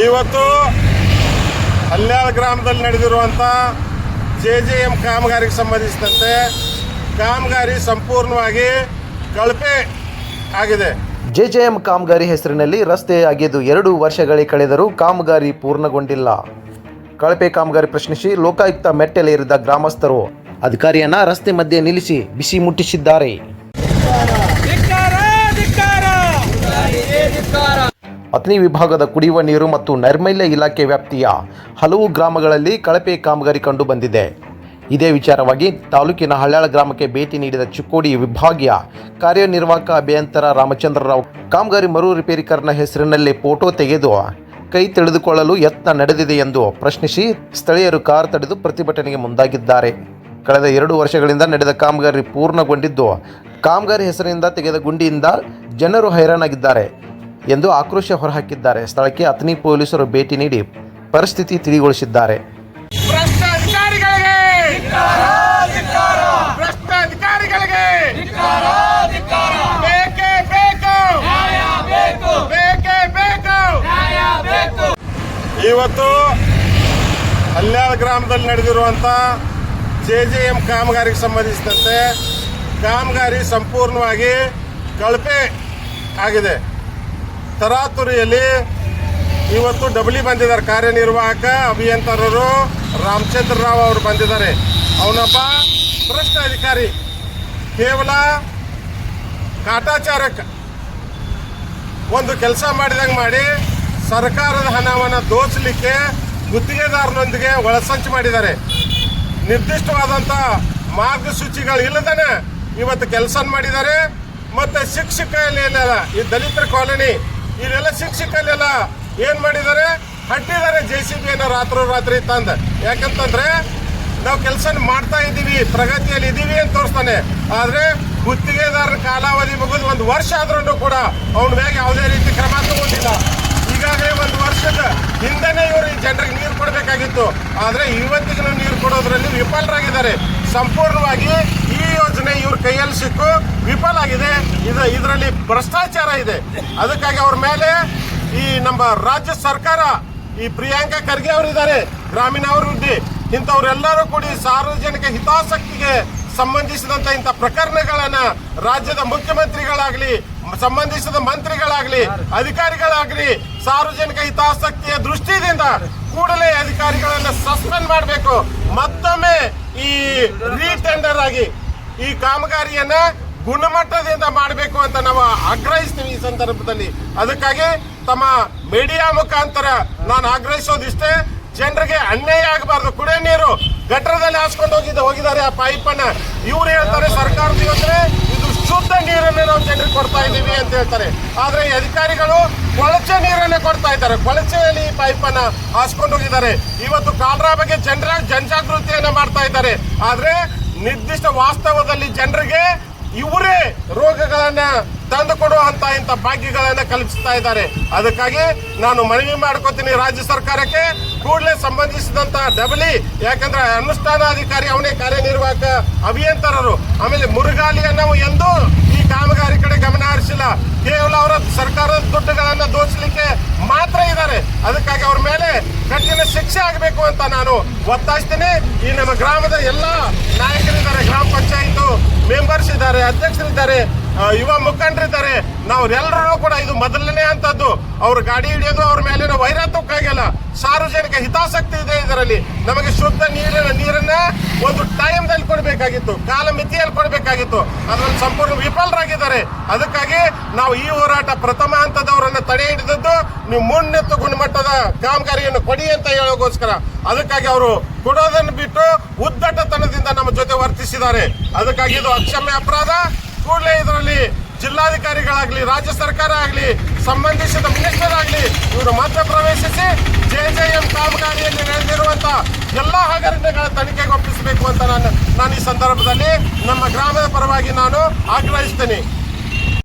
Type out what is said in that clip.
ಇವತ್ತು ಹಲ್ಯಾಳ ಗ್ರಾಮದಲ್ಲಿ ನಡೆದಿರುವಂಥ JJM ಕಾಮಗಾರಿಗೆ ಸಂಬಂಧಿಸಿದಂತೆ ಕಾಮಗಾರಿ ಸಂಪೂರ್ಣವಾಗಿ ಕಳಪೆ ಆಗಿದೆ. JJM ಕಾಮಗಾರಿ ಹೆಸರಿನಲ್ಲಿ ರಸ್ತೆ ಅಗೆದು 2 ವರ್ಷಗಳೇ ಕಳೆದರೂ ಕಾಮಗಾರಿ ಪೂರ್ಣಗೊಂಡಿಲ್ಲ. ಕಳಪೆ ಕಾಮಗಾರಿ ಪ್ರಶ್ನಿಸಿ ಲೋಕಾಯುಕ್ತ ಮೆಟ್ಟಲೇರಿದ ಗ್ರಾಮಸ್ಥರು ಅಧಿಕಾರಿಯನ್ನ ರಸ್ತೆ ಮಧ್ಯೆ ನಿಲ್ಲಿಸಿ ಬಿಸಿ ಮುಟ್ಟಿಸಿದ್ದಾರೆ. ಅಥಣಿ ವಿಭಾಗದ ಕುಡಿಯುವ ನೀರು ಮತ್ತು ನೈರ್ಮಲ್ಯ ಇಲಾಖೆ ವ್ಯಾಪ್ತಿಯ ಹಲವು ಗ್ರಾಮಗಳಲ್ಲಿ ಕಳಪೆ ಕಾಮಗಾರಿ ಕಂಡು ಬಂದಿದೆ. ಇದೇ ವಿಚಾರವಾಗಿ ತಾಲೂಕಿನ ಹಲ್ಯಾಳ ಗ್ರಾಮಕ್ಕೆ ಭೇಟಿ ನೀಡಿದ ಚಿಕ್ಕೋಡಿ ವಿಭಾಗೀಯ ಕಾರ್ಯನಿರ್ವಾಹಕ ಅಭಿಯಂತರ ರಾಮಚಂದ್ರರಾವ್ ಕಾಮಗಾರಿ ಮರು ರಿಪೇರಿಕರಣ ಹೆಸರಿನಲ್ಲಿ ಫೋಟೋ ತೆಗೆದು ಕೈ ತಿಳಿದುಕೊಳ್ಳಲು ಯತ್ನ ನಡೆದಿದೆ ಎಂದು ಪ್ರಶ್ನಿಸಿ ಸ್ಥಳೀಯರು ಕಾರ್ ತಡೆದು ಪ್ರತಿಭಟನೆಗೆ ಮುಂದಾಗಿದ್ದಾರೆ. ಕಳೆದ 2 ವರ್ಷಗಳಿಂದ ನಡೆದ ಕಾಮಗಾರಿ ಪೂರ್ಣಗೊಂಡಿದ್ದು ಕಾಮಗಾರಿ ಹೆಸರಿನಿಂದ ತೆಗೆದ ಗುಂಡಿಯಿಂದ ಜನರು ಹೈರಾಣಾಗಿದ್ದಾರೆ ಎಂದು ಆಕ್ರೋಶ ಹೊರಹಾಕಿದ್ದಾರೆ. ಸ್ಥಳಕ್ಕೆ ಅಥಣಿ ಪೊಲೀಸರು ಭೇಟಿ ನೀಡಿ ಪರಿಸ್ಥಿತಿ ತಿಳಿಗೊಳಿಸಿದ್ದಾರೆ. ಇವತ್ತು ಹಲ್ಯಾಳ ಗ್ರಾಮದಲ್ಲಿ ನಡೆದಿರುವಂಥ JJM ಕಾಮಗಾರಿಗೆ ಸಂಬಂಧಿಸಿದಂತೆ ಕಾಮಗಾರಿ ಸಂಪೂರ್ಣವಾಗಿ ಕಳಪೆ ಆಗಿದೆ. ತರಾತುರಿಯಲ್ಲಿ ಇವತ್ತು ಡಬ್ಲಿ ಬಂದಿದ್ದಾರೆ. ಕಾರ್ಯನಿರ್ವಾಹಕ ಅಭಿಯಂತರರು ರಾಮಚಂದ್ರರಾವ್ ಅವರು ಬಂದಿದ್ದಾರೆ. ಅವನೊಬ್ಬ ಭ್ರಷ್ಟ ಅಧಿಕಾರಿ, ಕೇವಲ ಕಾಟಾಚಾರಕ್ಕೆ ಒಂದು ಕೆಲಸ ಮಾಡಿದಂಗೆ ಮಾಡಿ ಸರ್ಕಾರದ ಹಣವನ್ನು ದೋಚಲಿಕ್ಕೆ ಗುತ್ತಿಗೆದಾರನೊಂದಿಗೆ ಒಳಸಂಚು ಮಾಡಿದ್ದಾರೆ. ನಿರ್ದಿಷ್ಟವಾದಂಥ ಮಾರ್ಗಸೂಚಿಗಳು ಇಲ್ಲದೇ ಇವತ್ತು ಕೆಲಸ ಮಾಡಿದ್ದಾರೆ. ಮತ್ತು ಶಿಕ್ಷಕಲೆಲ್ಲ ಈ ದಲಿತರ ಕಾಲೋನಿ ಇಲ್ಲೆಲ್ಲ ಶಿಕ್ಷಕಲೆಲ್ಲ ಏನು ಮಾಡಿದ್ದಾರೆ, ಹಟ್ಟಿದ್ದಾರೆ JCBಯನ್ನು ರಾತ್ರಿ ತಂದು. ಯಾಕಂತಂದರೆ ನಾವು ಕೆಲಸ ಮಾಡ್ತಾ ಇದ್ದೀವಿ, ಪ್ರಗತಿಯಲ್ಲಿ ಇದ್ದೀವಿ ಅಂತ ತೋರಿಸ್ತಾನೆ. ಆದರೆ ಗುತ್ತಿಗೆದಾರರ ಕಾಲಾವಧಿ ಮುಗಿದು 1 ವರ್ಷ ಆದ್ರೂ ಕೂಡ ಅವನ ಮ್ಯಾಗ ಯಾವುದೇ ರೀತಿ ಕ್ರಮ ತಗೊಂಡಿಲ್ಲ. ಈಗಾಗಲೇ 1 ವರ್ಷದ ಹಿಂದೆನೇ ಇವರು ಈ ಜನರಿಗೆ ನೀರು ಕೊಡಬೇಕಾಗಿತ್ತು. ಆದರೆ ಇವತ್ತಿಗೂ ನೀರು ಕೊಡೋದ್ರಲ್ಲಿ ವಿಫಲರಾಗಿದ್ದಾರೆ. ಸಂಪೂರ್ಣವಾಗಿ ಈ ಯೋಜನೆ ಇವ್ರ ಕೈಯಲ್ಲಿ ಸಿಕ್ಕು ವಿಫಲ ಆಗಿದೆ. ಇದರಲ್ಲಿ ಭ್ರಷ್ಟಾಚಾರ ಇದೆ. ಅದಕ್ಕಾಗಿ ಅವ್ರ ಮೇಲೆ ಈ ನಮ್ಮ ರಾಜ್ಯ ಸರ್ಕಾರ, ಈ ಪ್ರಿಯಾಂಕಾ ಖರ್ಗೆ ಅವರಿದ್ದಾರೆ, ಗ್ರಾಮೀಣಾಭಿವೃದ್ಧಿ, ಇಂಥವ್ರೆಲ್ಲರೂ ಕೂಡಿ ಸಾರ್ವಜನಿಕ ಹಿತಾಸಕ್ತಿಗೆ ಸಂಬಂಧಿಸಿದಂಥ ಇಂಥ ಪ್ರಕರಣಗಳನ್ನು ರಾಜ್ಯದ ಮುಖ್ಯಮಂತ್ರಿಗಳಾಗಲಿ, ಸಂಬಂಧಿಸಿದ ಮಂತ್ರಿಗಳಾಗಲಿ, ಅಧಿಕಾರಿಗಳಾಗಲಿ ಸಾರ್ವಜನಿಕ ಹಿತಾಸಕ್ತಿಯ ದೃಷ್ಟಿಯಿಂದ ಕೂಡಲೇ ಅಧಿಕಾರಿಗಳನ್ನು ಸಸ್ಪೆಂಡ್ ಮಾಡಬೇಕು. ಮತ್ತೊಮ್ಮೆ ಈ ರೀಟೆಂಡರ್ ಆಗಿ ಈ ಕಾಮಗಾರಿಯನ್ನ ಗುಣಮಟ್ಟದಿಂದ ಮಾಡಬೇಕು ಅಂತ ನಾವು ಆಗ್ರಹಿಸ್ತೀವಿ ಈ ಸಂದರ್ಭದಲ್ಲಿ. ಅದಕ್ಕಾಗಿ ತಮ್ಮ ಮೀಡಿಯಾ ಮುಖಾಂತರ ನಾನು ಆಗ್ರಹಿಸೋದಿಷ್ಟೇ, ಜನರಿಗೆ ಅನ್ಯಾಯ ಆಗಬಾರ್ದು. ಕುಡಿಯೋ ನೀರು ಗಟ್ಟರದಲ್ಲಿ ಹಾಸ್ಕೊಂಡು ಹೋಗಿದ್ದಾರೆ ಆ ಪೈಪನ್ನ. ಇವ್ರು ಹೇಳ್ತಾರೆ ಸರ್ಕಾರದ ಯೋಜನೆ ಇದು ಶುದ್ಧ ನೀರನ್ನು ನಾವು ಜನರಿಗೆ ಕೊಡ್ತಾ ಇದ್ದೀವಿ ಅಂತ ಹೇಳ್ತಾರೆ. ಆದರೆ ಈ ಅಧಿಕಾರಿಗಳು ಕೊಳಚೆ ನೀರನ್ನೇ ಕೊಡ್ತಾ ಇದ್ದಾರೆ. ಕೊಳಚೆಯಲ್ಲಿ ಈ ಪೈಪನ್ನ ಹಾಸ್ಕೊಂಡು ಹೋಗಿದ್ದಾರೆ. ಇವತ್ತು ಕಾಲರಾ ಬಗ್ಗೆ ಜನಜಾಗೃತಿಯನ್ನ ಮಾಡ್ತಾ ಇದ್ದಾರೆ. ಆದರೆ ನಿರ್ದಿಷ್ಟ ವಾಸ್ತವದಲ್ಲಿ ಜನರಿಗೆ ಇವರೇ ರೋಗಗಳನ್ನ ತಂದು ಕೊಡುವಂತ ಇಂಥ ಭಾಗ್ಯಗಳನ್ನ ಕಲ್ಪಿಸ್ತಾ ಇದ್ದಾರೆ. ಅದಕ್ಕಾಗಿ ನಾನು ಮನವಿ ಮಾಡ್ಕೋತೀನಿ ರಾಜ್ಯ ಸರ್ಕಾರಕ್ಕೆ, ಕೂಡಲೇ ಸಂಬಂಧಿಸಿದಂತ ಡಬ್ಲಿ, ಯಾಕಂದ್ರೆ ಅನುಷ್ಠಾನಾಧಿಕಾರಿ ಅವನೇ ಕಾರ್ಯನಿರ್ವಾಹಕ ಅಭಿಯಂತರರು, ಆಮೇಲೆ ಮುರುಗಾಲಿಯನ್ನು ಎಂದೂ ಈ ಕಾಮಗಾರಿ ಕಡೆ ಗಮನ ಹರಿಸಿಲ್ಲ. ಕೇವಲ ಅವರ ಸರ್ಕಾರದ ದುಡ್ಡುಗಳನ್ನ ದೋಚಲಿಕ್ಕೆ ಮಾತ್ರ ಇದ್ದಾರೆ. ಅದಕ್ಕಾಗಿ ಅವ್ರ ಮೇಲೆ ಕಠಿಣ ಶಿಕ್ಷೆ ಆಗಬೇಕು ಅಂತ ನಾನು ಒತ್ತಾಯಿಸ್ತೀನಿ. ಈ ನಮ್ಮ ಗ್ರಾಮದ ಎಲ್ಲ ನಾಯಕರಿದ್ದಾರೆ, ಗ್ರಾಮ ಪಂಚಾಯತ್ ಮೆಂಬರ್ಸ್ ಇದ್ದಾರೆ, ಅಧ್ಯಕ್ಷರಿದ್ದಾರೆ, ಯುವ ಮುಖಂಡರಿದ್ದಾರೆ. ನಾವ್ರೆಲ್ಲರೂ ಕೂಡ ಇದು ಮೊದಲನೇ ಅಂತದ್ದು. ಅವ್ರ ಗಾಡಿ ಹಿಡಿಯೋದು, ಅವ್ರ ಮೇಲಿನ ವೈರತ್ವಕ್ಕಾಗಿಲ್ಲ, ಸಾರ್ವಜನಿಕ ಹಿತಾಸಕ್ತಿ ಇದೆ ಇದರಲ್ಲಿ. ನಮಗೆ ಶುದ್ಧ ನೀರನ್ನ ಒಂದು ಟೈಮ್ದಲ್ಲಿ ಕೊಡಬೇಕಾಗಿತ್ತು, ಕಾಲಮಿತಿಯಲ್ಲಿ ಕೊಡಬೇಕಾಗಿತ್ತು. ಅದರಲ್ಲಿ ಸಂಪೂರ್ಣ ವಿಫಲರಾಗಿದ್ದಾರೆ. ಅದಕ್ಕಾಗಿ ನಾವು ಈ ಹೋರಾಟ ಪ್ರಥಮ ಹಂತದವರನ್ನ ತಡೆ ಹಿಡಿದದ್ದು, ನೀವು ಮುನ್ನೆತ್ತು ಗುಣಮಟ್ಟದ ಕಾಮಗಾರಿಯನ್ನು ಕೊಡಿ ಅಂತ ಹೇಳೋಗೋಸ್ಕರ. ಅದಕ್ಕಾಗಿ ಅವರು ಕೊಡೋದನ್ನು ಬಿಟ್ಟು ಉದ್ದಟತನದಿಂದ ನಮ್ಮ ಜೊತೆ ವರ್ತಿಸಿದ್ದಾರೆ. ಅದಕ್ಕಾಗಿ ಇದು ಅಕ್ಷಮ್ಯ ಅಪರಾಧ. ಕೂಡಲೇ ಇದರಲ್ಲಿ ಜಿಲ್ಲಾಧಿಕಾರಿಗಳಾಗಲಿ, ರಾಜ್ಯ ಸರ್ಕಾರ ಆಗಲಿ, ಸಂಬಂಧಿಸಿದ ಮಿನಿಸ್ಟರ್ ಆಗಲಿ ಇವರು ಮಧ್ಯ ಪ್ರವೇಶಿಸಿ JJM ಕಾಮಗಾರಿಯಲ್ಲಿ ನಡೆದಿರುವಂಥ ಎಲ್ಲ ಹಗರಣಗಳ ತನಿಖೆಗೆ ಒಪ್ಪಿಸಬೇಕು ಅಂತ ನಾನು ಈ ಸಂದರ್ಭದಲ್ಲಿ ನಮ್ಮ ಗ್ರಾಮದ ಪರವಾಗಿ ನಾನು ಆಗ್ರಹಿಸ್ತೇನೆ.